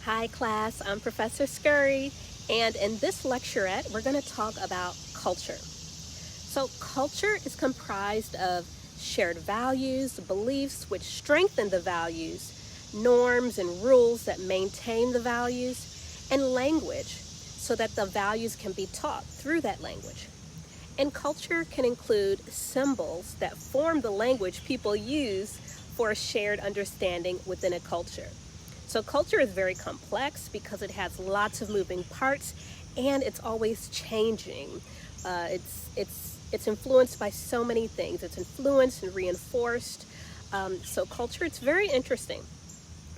Hi class, I'm Professor Scurry, and in this lecturette, we're going to talk about culture. So culture is comprised of shared values, beliefs which strengthen the values, norms and rules that maintain the values, and language so that the values can be taught through that language. And culture can include symbols that form the language people use for a shared understanding within a culture. So culture is very complex because it has lots of moving parts and it's always changing. It's influenced by so many things. It's influenced and reinforced. So culture, it's very interesting.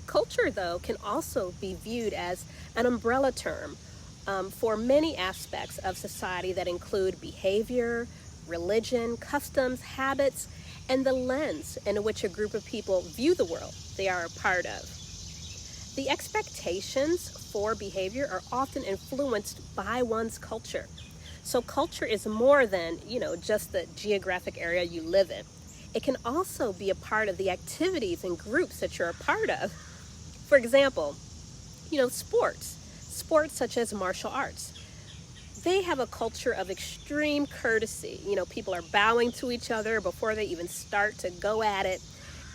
Culture, though, can also be viewed as an umbrella term for many aspects of society that include behavior, religion, customs, habits, and the lens in which a group of people view the world they are a part of. The expectations for behavior are often influenced by one's culture. So culture is more than, just the geographic area you live in. It can also be a part of the activities and groups that you're a part of. For example, sports such as martial arts. They have a culture of extreme courtesy. People are bowing to each other before they even start to go at it.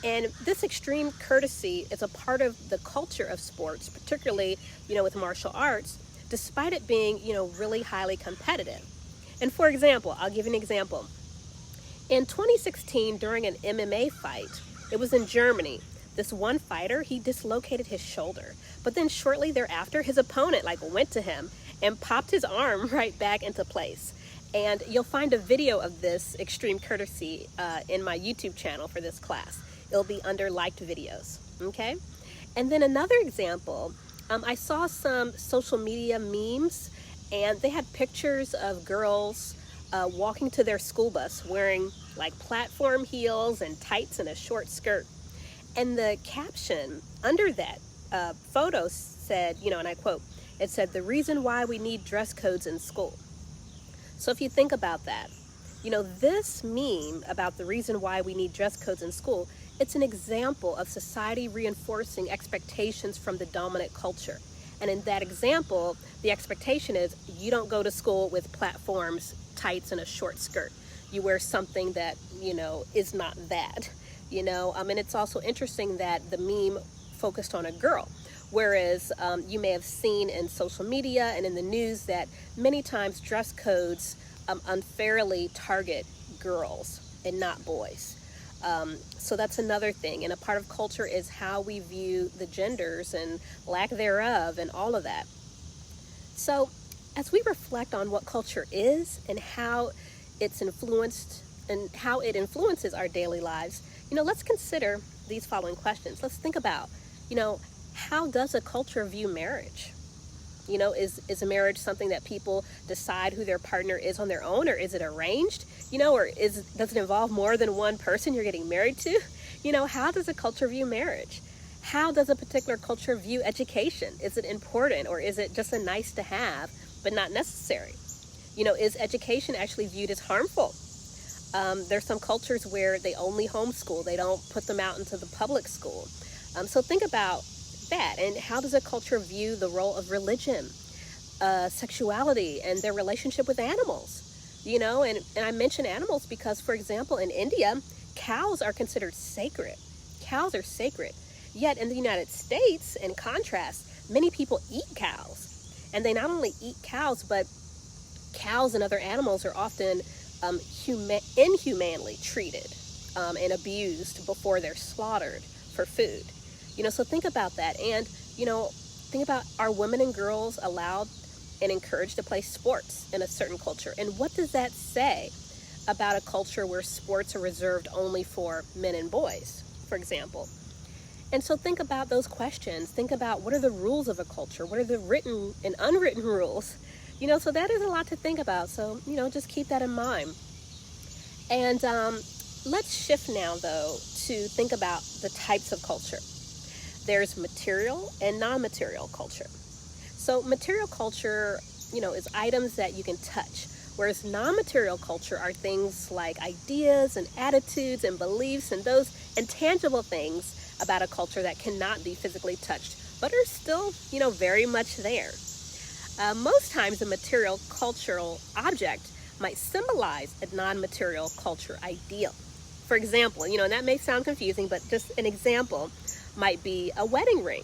And this extreme courtesy is a part of the culture of sports, particularly, with martial arts, despite it being, really highly competitive. And for example, I'll give you an example. In 2016, during an MMA fight, it was in Germany, this one fighter, he dislocated his shoulder. But then shortly thereafter, his opponent went to him and popped his arm right back into place. And you'll find a video of this extreme courtesy in my YouTube channel for this class. It'll be under liked videos, okay? And then another example, I saw some social media memes and they had pictures of girls walking to their school bus wearing platform heels and tights and a short skirt. And the caption under that photo said, and I quote, it said, "The reason why we need dress codes in school." So if you think about that, this meme about the reason why we need dress codes in school, it's an example of society reinforcing expectations from the dominant culture. And in that example, the expectation is you don't go to school with platforms, tights, and a short skirt. You wear something that, is not that, And it's also interesting that the meme focused on a girl, whereas you may have seen in social media and in the news that many times dress codes unfairly target girls and not boys. So that's another thing. And a part of culture is how we view the genders and lack thereof and all of that. So as we reflect on what culture is and how it's influenced and how it influences our daily lives, let's consider these following questions. Let's think about, how does a culture view marriage? Is a marriage something that people decide who their partner is on their own, or is it arranged? Or does it involve more than one person you're getting married to? How does a culture view marriage? How does a particular culture view education? Is it important, or is it just a nice to have, but not necessary? Is education actually viewed as harmful? There's some cultures where they only homeschool. They don't put them out into the public school. So think about that. And how does a culture view the role of religion, sexuality, and their relationship with animals? And I mention animals because, for example, in India, cows are considered sacred. Cows are sacred. Yet in the United States, in contrast, many people eat cows. And they not only eat cows, but cows and other animals are often inhumanely treated and abused before they're slaughtered for food. So think about that. And, think about, are women and girls allowed and encouraged to play sports in a certain culture? And what does that say about a culture where sports are reserved only for men and boys, for example? And so think about those questions. Think about, what are the rules of a culture? What are the written and unwritten rules? So that is a lot to think about. So, just keep that in mind. And let's shift now, though, to think about the types of culture. There's material and non-material culture. So material culture, is items that you can touch, whereas non-material culture are things like ideas and attitudes and beliefs and those intangible things about a culture that cannot be physically touched but are still, very much there. Most times a material cultural object might symbolize a non-material culture ideal. For example, and that may sound confusing, but just an example might be a wedding ring.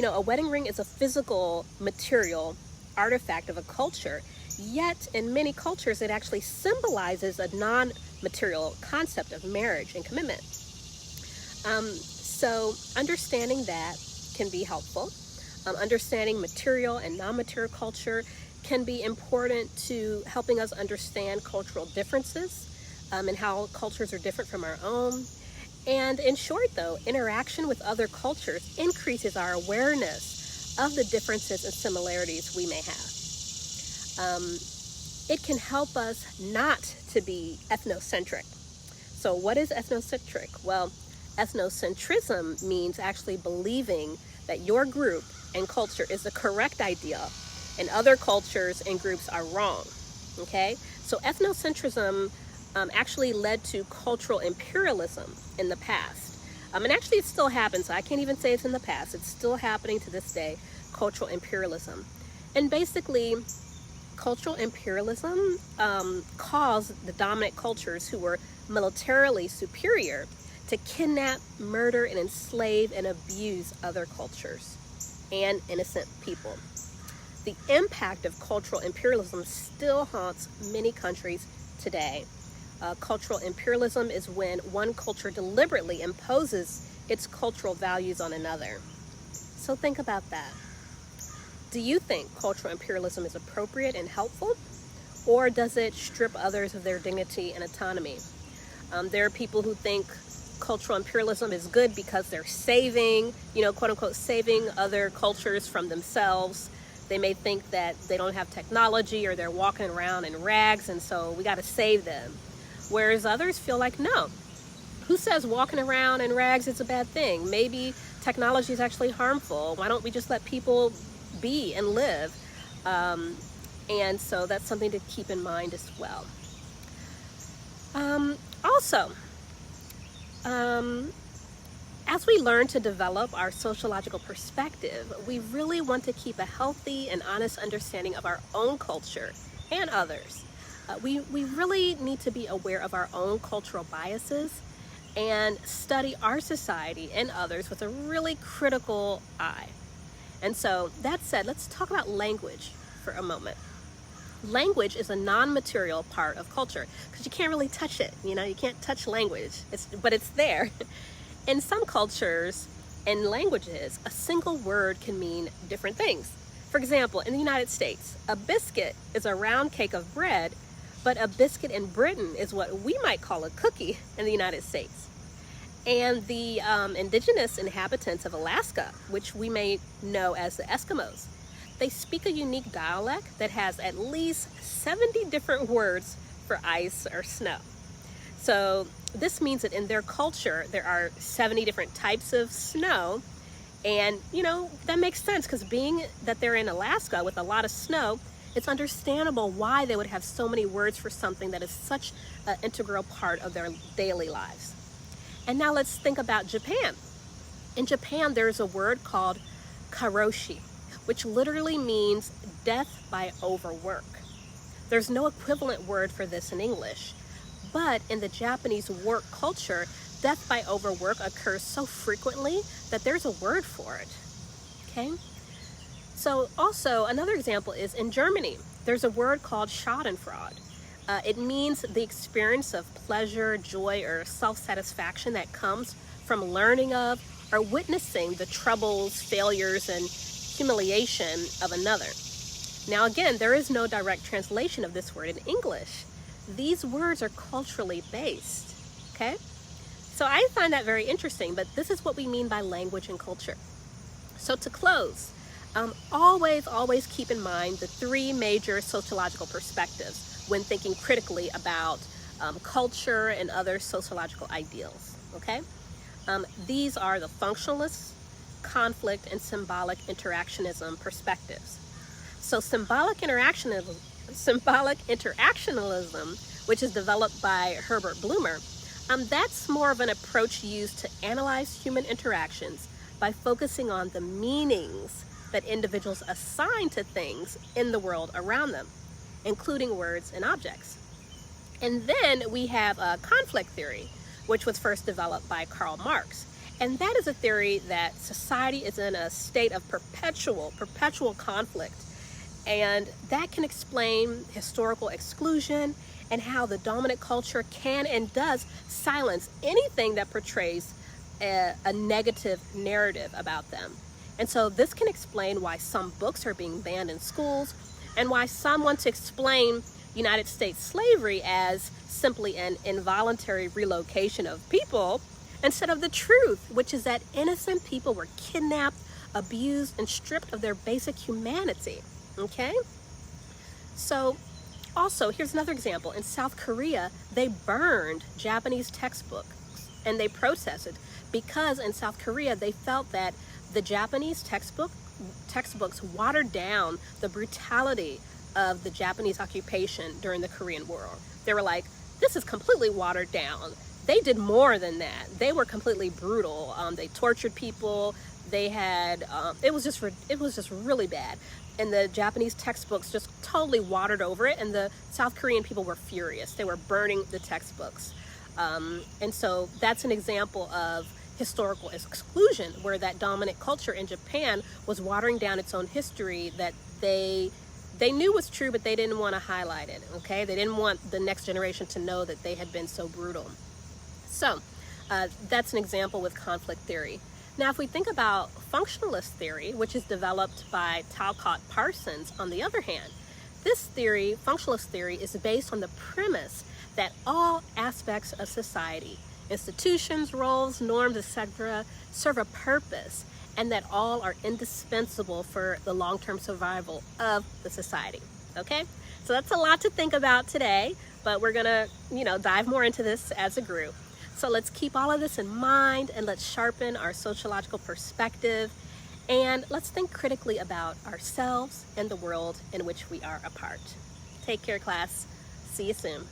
A wedding ring is a physical material artifact of a culture, yet in many cultures it actually symbolizes a non-material concept of marriage and commitment. So understanding that can be helpful. Understanding material and non-material culture can be important to helping us understand cultural differences and how cultures are different from our own. And in short, though, interaction with other cultures increases our awareness of the differences and similarities we may have. It can help us not to be ethnocentric. So what is ethnocentric? Well, ethnocentrism means actually believing that your group and culture is the correct idea and other cultures and groups are wrong. Okay? So ethnocentrism actually led to cultural imperialism in the past. And actually it still happens. So I can't even say it's in the past. It's still happening to this day, cultural imperialism. And basically, cultural imperialism caused the dominant cultures who were militarily superior to kidnap, murder, and enslave and abuse other cultures and innocent people. The impact of cultural imperialism still haunts many countries today. Cultural imperialism is when one culture deliberately imposes its cultural values on another. So think about that. Do you think cultural imperialism is appropriate and helpful, or does it strip others of their dignity and autonomy? There are people who think cultural imperialism is good because they're saving, quote unquote, saving other cultures from themselves. They may think that they don't have technology or they're walking around in rags, and so we got to save them. Whereas others feel like, no, who says walking around in rags is a bad thing? Maybe technology is actually harmful. Why don't we just let people be and live? And so that's something to keep in mind as well. As we learn to develop our sociological perspective, we really want to keep a healthy and honest understanding of our own culture and others. We really need to be aware of our own cultural biases and study our society and others with a really critical eye. And so that said, let's talk about language for a moment. Language is a non-material part of culture because you can't really touch it. You can't touch language, but it's there. In some cultures and languages, a single word can mean different things. For example, in the United States, a biscuit is a round cake of bread, but a biscuit in Britain is what we might call a cookie in the United States. And the indigenous inhabitants of Alaska, which we may know as the Eskimos, they speak a unique dialect that has at least 70 different words for ice or snow. So this means that in their culture, there are 70 different types of snow. And, that makes sense because being that they're in Alaska with a lot of snow, it's understandable why they would have so many words for something that is such an integral part of their daily lives. And now let's think about Japan. In Japan, there's a word called karoshi, which literally means death by overwork. There's no equivalent word for this in English, but in the Japanese work culture, death by overwork occurs so frequently that there's a word for it, okay? So also, another example is in Germany, there's a word called schadenfreude. It means the experience of pleasure, joy, or self-satisfaction that comes from learning of or witnessing the troubles, failures, and humiliation of another. Now again, there is no direct translation of this word in English. These words are culturally based, okay? So I find that very interesting, but this is what we mean by language and culture. So to close, always keep in mind the three major sociological perspectives when thinking critically about culture and other sociological ideals, okay? These are the functionalist, conflict, and symbolic interactionism perspectives. So symbolic interactionism, which is developed by Herbert Blumer, that's more of an approach used to analyze human interactions by focusing on the meanings that individuals assign to things in the world around them, including words and objects. And then we have conflict theory, which was first developed by Karl Marx. And that is a theory that society is in a state of perpetual conflict. And that can explain historical exclusion and how the dominant culture can and does silence anything that portrays a negative narrative about them. And so this can explain why some books are being banned in schools and why some want to explain United States slavery as simply an involuntary relocation of people instead of the truth, which is that innocent people were kidnapped, abused, and stripped of their basic humanity. Okay? So also, here's another example. In South Korea, they burned Japanese textbooks and they protested because in South Korea, they felt that the Japanese textbooks watered down the brutality of the Japanese occupation during the Korean War. They were like, this is completely watered down. They did more than that. They were completely brutal. They tortured people. They had, it was just really bad. And the Japanese textbooks just totally watered over it. And the South Korean people were furious. They were burning the textbooks. And so that's an example of historical exclusion, where that dominant culture in Japan was watering down its own history that they knew was true, but they didn't want to highlight it, okay? They didn't want the next generation to know that they had been so brutal. So that's an example with conflict theory. Now, if we think about functionalist theory, which is developed by Talcott Parsons, on the other hand, this theory, functionalist theory, is based on the premise that all aspects of society, institutions, roles, norms, etc., serve a purpose, and that all are indispensable for the long-term survival of the society. Okay? So that's a lot to think about today, but we're gonna, dive more into this as a group. So let's keep all of this in mind and let's sharpen our sociological perspective and let's think critically about ourselves and the world in which we are a part. Take care, class. See you soon.